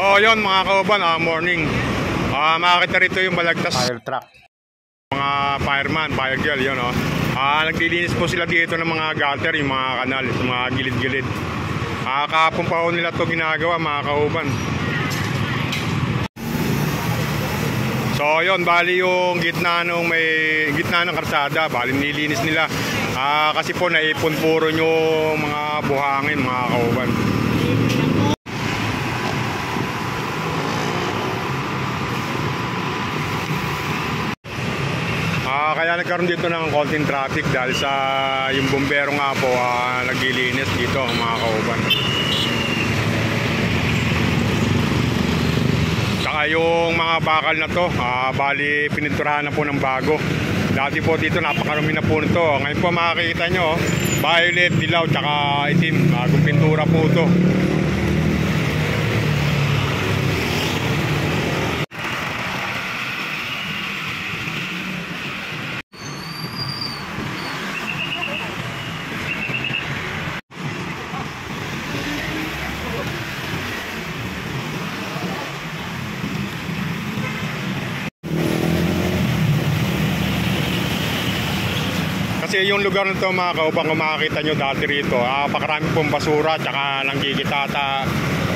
So yun mga kauban, morning. Makakita rito yung balagtas fire truck. Mga fireman, fire girl, yun naglilinis po sila dito ng mga gutter, yung mga kanal, yung mga gilid-gilid. Kahapon pa nila to ginagawa mga kauban. So yun, bali yung gitna ng karsada, bali nilinis nila. Kasi po naipon puro yung mga buhangin mga kauban. Kaya nagkaroon dito ng konting traffic dahil sa yung bumbero nga po naglilinis dito mga kauban. Saka yung mga bakal na to bali pininturahan na po ng bago. Dati po dito napakarami na po nito. Ngayon po makikita nyo violet, dilaw, tsaka itim. Bagong pintura po to. Kasi yung lugar nito mga kauban, kung makikita nyo dati rito, pakarami pong basura, tsaka nanggigitata.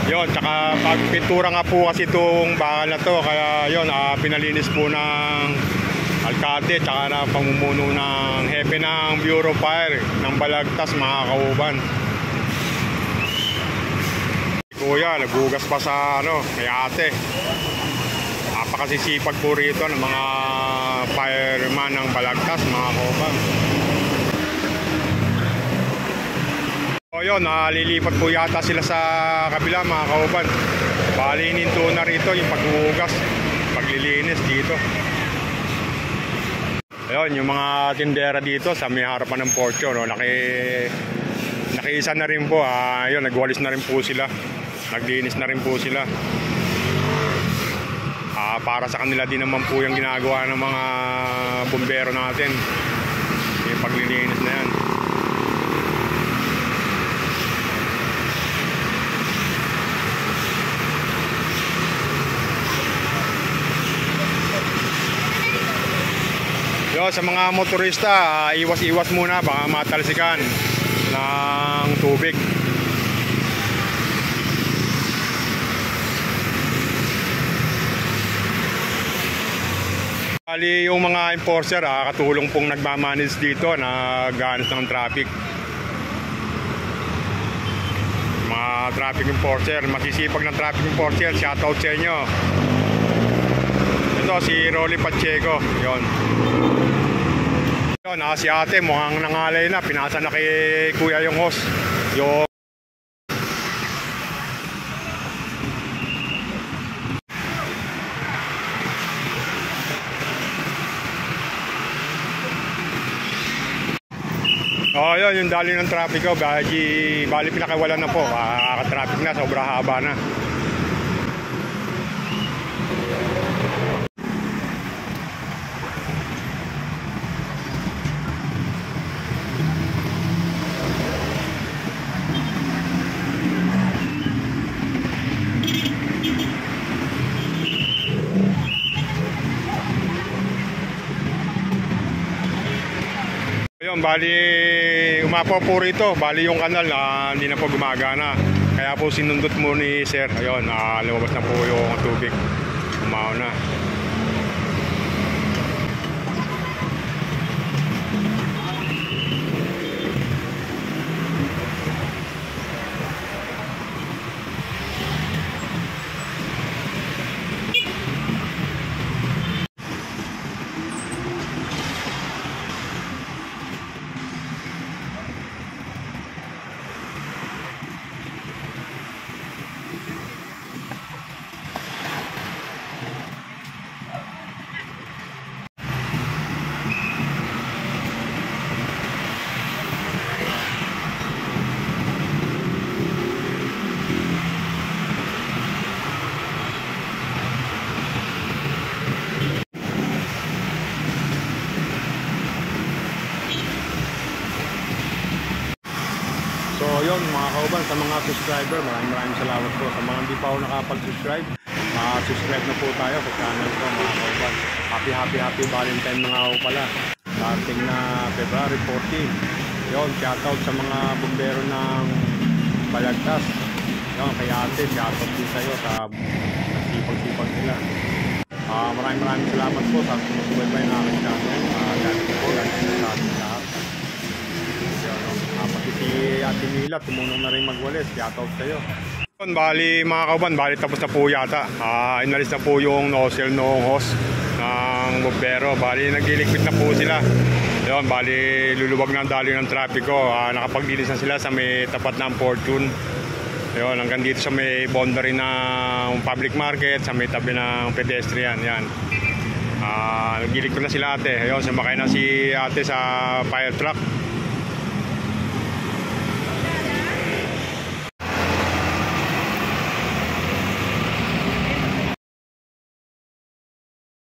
Yun, tsaka pagpintura nga po kasi itong bakal na to, kaya yun, pinalinis po ng alkalde, tsaka na pamumuno ng hepe ng Bureau of Fire ng Balagtas mga kauban. Kuya, nagugas pa sa kay ate. Napakasisipag po rito ng mga fireman ng Balagtas mga kauban. O yun, lilipat po yata sila sa kabila mga kauban. Bali hininto na rito yung paghuhugas, paglilinis dito. Ayun, yung mga tindera dito sa may harapan ng porcho, nakiisa na rin po. Ayun, nagwalis na rin po sila, naglinis na rin po sila. Para sa kanila din naman po yung ginagawa ng mga bumbero natin, yung paglilinis na yan. Yo, sa mga motorista, iwas-iwas muna baka matalsikan ng tubig. Bali yung mga enforcer, katulong pong nagmamanage dito na ganos ng traffic. Mga traffic enforcer, masisipag ng traffic enforcer, shoutout sa inyo. Ito si Rolly Pacheco, yon. Yun, si ate mukhang nangalay na, pinasa na kay kuya yung hose. Yung yun, yung dali ng traffic ko, bali pinakawalan na po, traffic na, sobra haba na. Ayun, bali umapaw po rito, bali yung kanal hindi na po gumagana. Kaya po sinundot mo ni sir. Ayun, lumabas na po yung tubig. Umaw na. mga kauban, sa mga subscriber, maraming salamat po. Sa mga hindi pa ako nakapag-subscribe, subscribe na po tayo sa channel ko mga kauban. Happy Valentine mga ako pala. Dating na February 14. Yun, shoutout sa mga bumbero ng Balagtas. Yun, kay ate, shoutout din sa'yo sa sipag-sipag nila. Maraming salamat po sa sumusubaybay ng aking channel. Dahil po, dahil sa ating lahat. Pati si Ate Mila, tumulong na rin magwalis. Shoutout sa'yo. Bali mga kauban, bali tapos na po yata. Inalis na po yung nozzle noong hose ng bumbero. Bali nagliligpit na po sila. Yun, bali luluwag na ang daloy ng trapiko. Nakapaglinis na sila sa may tapat ng Fortune. Yun, hanggang dito sa may boundary ng public market, sa may tabi ng pedestrian. Yan. Nagliligpit na sila ate. Ayun, sumakay na si ate sa fire truck.